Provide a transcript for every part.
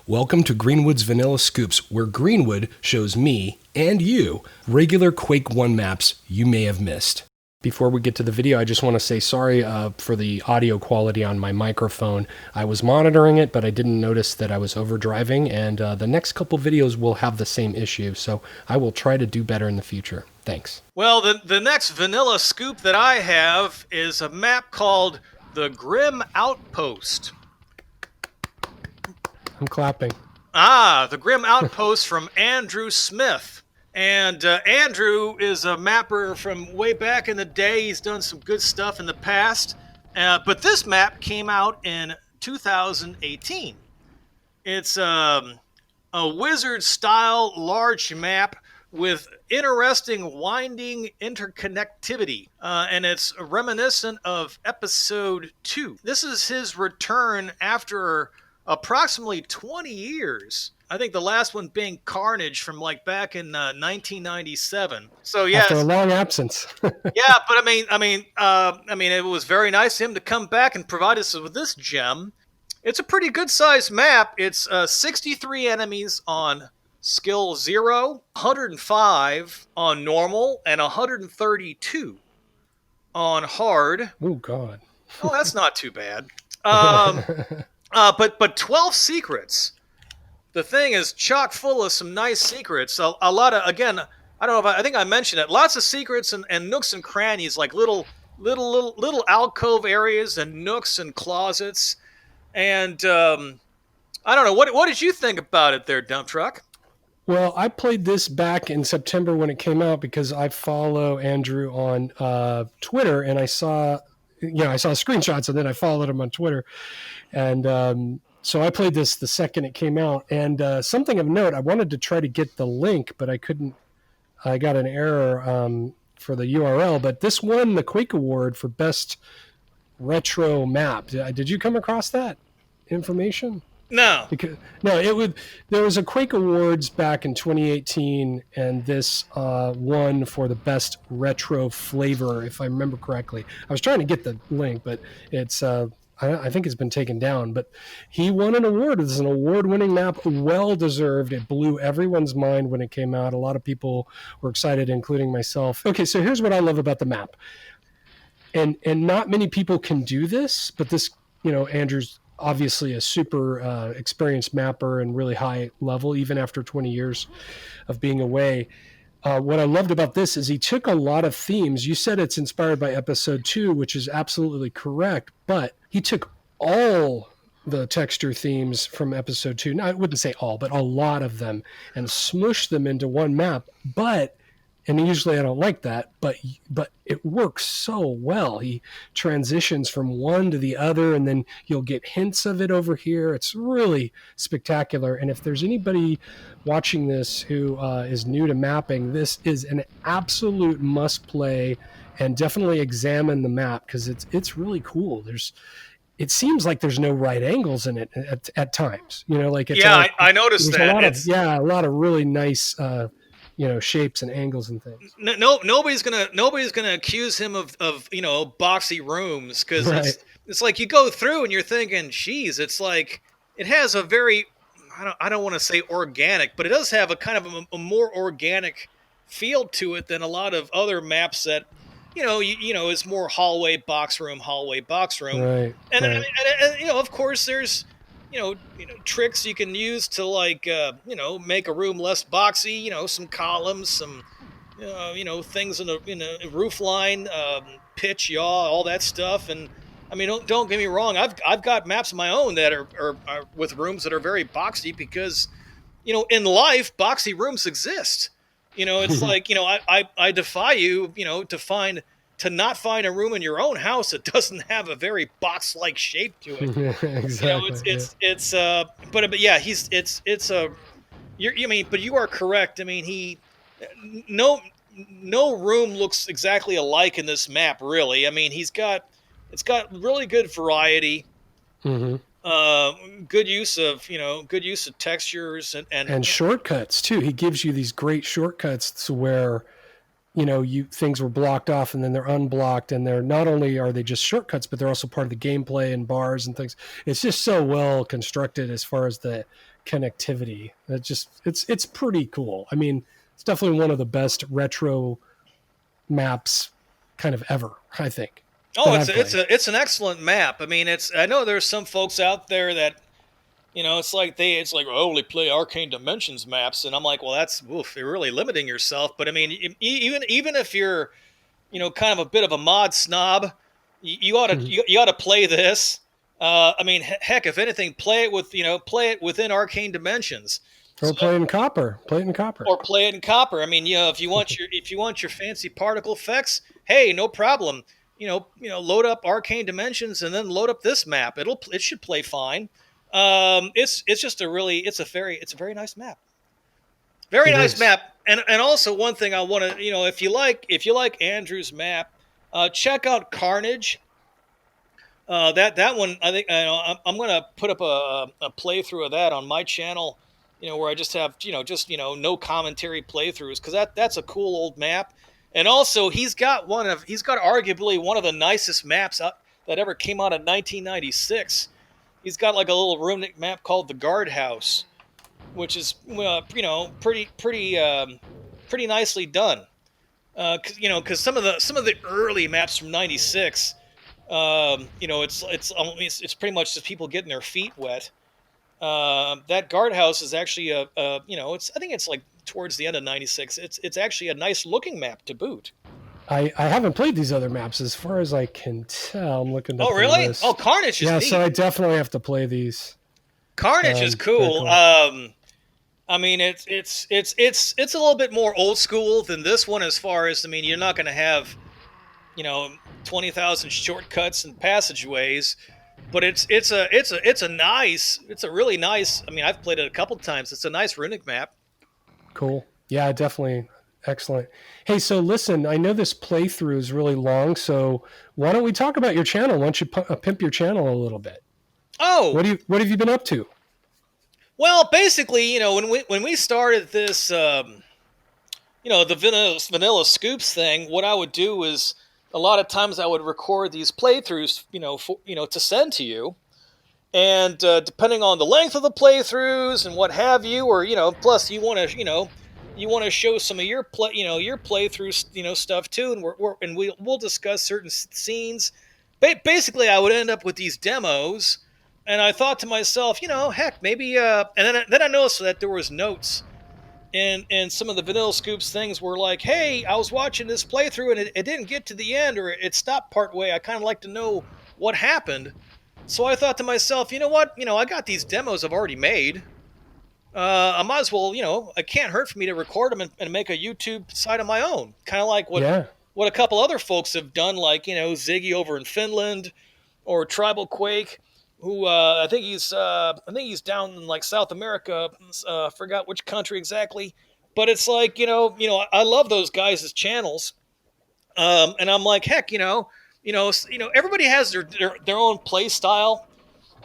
Welcome to Greenwood's Vanilla Scoops, where Greenwood shows me and you regular Quake 1 maps you may have missed. Before we get to the video, I just want to say sorry for the audio quality on my microphone. I was monitoring it, but I didn't notice that I was overdriving, and the next couple videos will have the same issue, so I will try to do better in the future. Thanks. Well, the next vanilla scoop that I have is a map called the Grim Outpost. I'm clapping. The Grim Outpost from Andrew Smith. And Andrew is a mapper from way back in the day. He's done some good stuff in the past. But this map came out in 2018. It's a wizard-style large map with interesting winding interconnectivity, and it's reminiscent of episode 2. This is his return after approximately 20 years. I think the last one being Carnage from like back in 1997. So yes, after a long absence. Yeah, but I mean, it was very nice of him to come back and provide us with this gem. It's a pretty good sized map. It's 63 enemies on skill 0, 105 on normal, and 132 on hard. Oh God. Oh, that's not too bad. But 12 secrets. The thing is chock full of some nice secrets. A lot of, again, I don't know if I think I mentioned it. Lots of secrets and nooks and crannies, like little alcove areas and nooks and closets. And I don't know. What did you think about it there, Dump Truck? Well, I played this back in September when it came out because I follow Andrew on Twitter, and I saw screenshots, and then I followed him on Twitter, and so I played this the second it came out. And something of note, I wanted to try to get the link, but I couldn't. I got an error for the URL. But this won the Quake Award for Best Retro Map. Did you come across that information? No. There was a Quake Awards back in 2018, and this won for the best retro flavor, if I remember correctly. I was trying to get the link, but it's I think it's been taken down. But he won an award. It's an award-winning map, well-deserved. It blew everyone's mind when it came out. A lot of people were excited, including myself. Okay, so here's what I love about the map. And not many people can do this, but this, Andrew's obviously a super experienced mapper and really high level, even after 20 years of being away. What I loved about this is he took a lot of themes. You said it's inspired by episode 2, which is absolutely correct, but he took all the texture themes from episode 2. Now, I wouldn't say all, but a lot of them, and smushed them into one map. And usually I don't like that, but it works so well. He transitions from one to the other, and then you'll get hints of it over here. It's really spectacular. And if there's anybody watching this who is new to mapping, this is an absolute must play, and definitely examine the map because it's really cool. It seems like there's no right angles in it at times. I noticed that. A lot of really nice. Shapes and angles and things. Nobody's gonna accuse him of boxy rooms, because right. It's like you go through and you're thinking, geez, it's like it has a very I don't want to say organic, but it does have a kind of a more organic feel to it than a lot of other maps that is more hallway box room. Right. And, right. and of course there's tricks you can use to make a room less boxy, some columns, some things in a roof line, pitch, yaw, all that stuff. And I mean, don't get me wrong, I've got maps of my own that are with rooms that are very boxy because in life boxy rooms exist. It's like I defy you to not find a room in your own house that doesn't have a very box-like shape to it. Exactly. But you are correct. I mean, no room looks exactly alike in this map, really. I mean, it's got really good variety. Mm-hmm. Good use of textures and shortcuts too. He gives you these great shortcuts to where things were blocked off and then they're unblocked, and they're not only are they just shortcuts, but they're also part of the gameplay and bars and things. It's just so well constructed as far as the connectivity. It's pretty cool. I mean, it's definitely one of the best retro maps kind of ever, I think, Oh, that I've played. it's an excellent map. I mean, it's I know there's some folks out there that it's like oh, only play Arcane Dimensions maps, and I'm like, well, that's oof, you're really limiting yourself. But I mean, even if you're kind of a bit of a mod snob, you ought to Mhm. you ought to play this. I mean, heck, if anything, play it within Arcane Dimensions. Or So play in copper. Play it in copper. or play it in copper. I mean, if you want your fancy particle effects, hey, no problem. Load up Arcane Dimensions and then load up this map. It should play fine. It's just it's a very nice map. Very It nice is. map. And also one thing I want to if you like Andrew's map, check out Carnage. That one, I think I'm gonna put up a playthrough of that on my channel. Where I just have no commentary playthroughs because that's a cool old map. And also he's got arguably one of the nicest maps that ever came out in 1996. He's got like a little runic map called the Guardhouse, which is pretty nicely done. Because some of the early maps from '96, it's pretty much just people getting their feet wet. That guardhouse is actually it's I think it's like towards the end of '96. It's actually a nice looking map to boot. I haven't played these other maps as far as I can tell. I'm looking Oh up the really? Oh, list. Carnage is Yeah, so neat. I definitely have to play these. Carnage is Very cool. cool. I mean, it's a little bit more old school than this one as far as I mean, you're not going to have you know 20,000 shortcuts and passageways, but it's a really nice. I mean, I've played it a couple times. It's a nice runic map. Cool. Yeah, definitely. Excellent. Hey, so listen, I know this playthrough is really long, so why don't we talk about your channel? Why don't you pimp your channel a little bit? Oh, What have you been up to? well, basically, when we started this, the vanilla scoops thing, what I would do is a lot of times I would record these playthroughs, to send to you, and depending on the length of the playthroughs and what have you, or plus you want to show some of your your playthrough, stuff too, and we'll discuss certain scenes. Basically, I would end up with these demos, and I thought to myself, heck, maybe, and then I noticed that there was notes. And some of the vanilla scoops things were like, hey, I was watching this playthrough and it didn't get to the end or it stopped part way. I kind of like to know what happened. So I thought to myself, you know what? I got these demos I've already made. I might as well, it can't hurt for me to record them and make a YouTube site of my own. Kind of like Yeah. what a couple other folks have done, like, Ziggy over in Finland or Tribal Quake, who I think he's down in like South America. Forgot which country exactly, but it's like I love those guys' channels, and I'm like, heck, everybody has their own play style.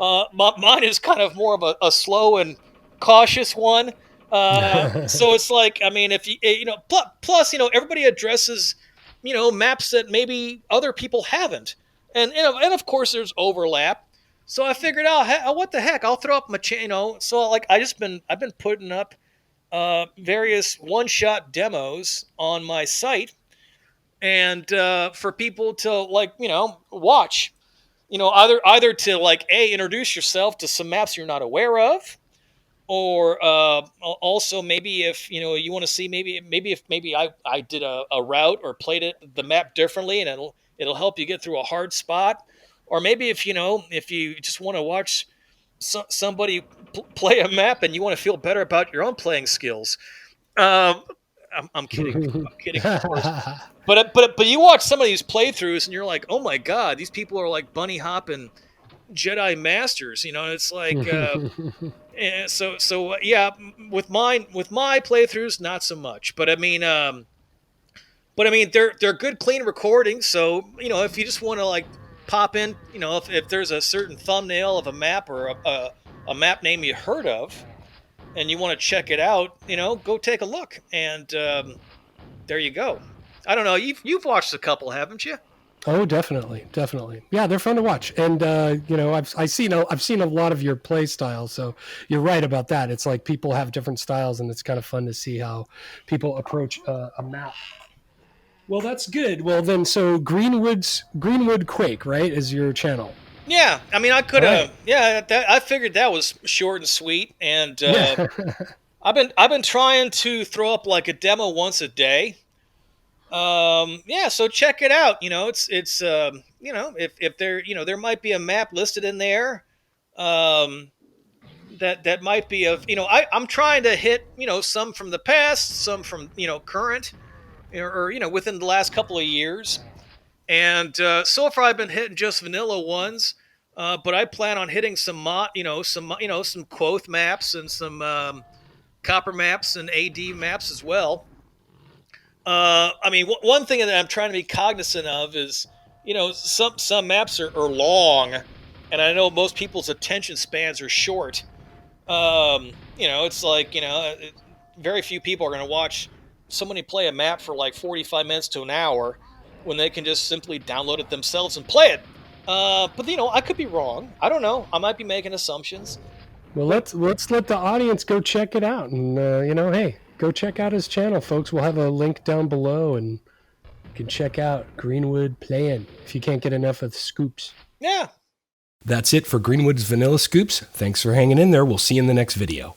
Mine is kind of more of a slow and cautious one. So it's like, I mean, if you plus everybody addresses maps that maybe other people haven't, and of course there's overlap. So I figured out, what the heck, I'll throw up my channel. So like I've been putting up various one shot demos on my site, and for people to like watch either to like introduce yourself to some maps you're not aware of, or also maybe if you want to see maybe I did a route or played the map differently and it'll help you get through a hard spot, or maybe if you just want to watch somebody play a map and you want to feel better about your own playing skills. um, I'm kidding. I'm kidding, of course. But you watch some of these playthroughs and you're like, oh my god, these people are like bunny hopping Jedi masters. It's like yeah. With my playthroughs, not so much. But I mean they're good, clean recordings. So if you just want to like pop in, if there's a certain thumbnail of a map or a map name you heard of, and you want to check it out, go take a look. And there you go. I don't know. You've watched a couple, haven't you? Oh, definitely, definitely. Yeah, they're fun to watch, and I've seen a lot of your play style. So you're right about that. It's like people have different styles, and it's kind of fun to see how people approach a map. Well, that's good. Well, then, so Greenwood Quake, right, is your channel. Yeah, I mean, I All could right. have. Yeah, I figured that was short and sweet, and Yeah. I've been trying to throw up like a demo once a day. Yeah, so check it out. If there there might be a map listed in there. Um, that might be of I'm trying to hit some from the past, some from current, or within the last couple of years. And so far, I've been hitting just vanilla ones, but I plan on hitting some some Quoth maps and some copper maps and AD maps as well. I mean, one thing that I'm trying to be cognizant of is some maps are long, and I know most people's attention spans are short. It's like very few people are going to watch somebody play a map for like 45 minutes to an hour when they can just simply download it themselves and play it. But I could be wrong. I don't know. I might be making assumptions. Well, But let's let the audience go check it out, and hey, go check out his channel, folks. We'll have a link down below, and you can check out Greenwood playing if you can't get enough of the scoops. yeah, That's it for Greenwood's Vanilla Scoops. Thanks for hanging in there. We'll see you in the next video.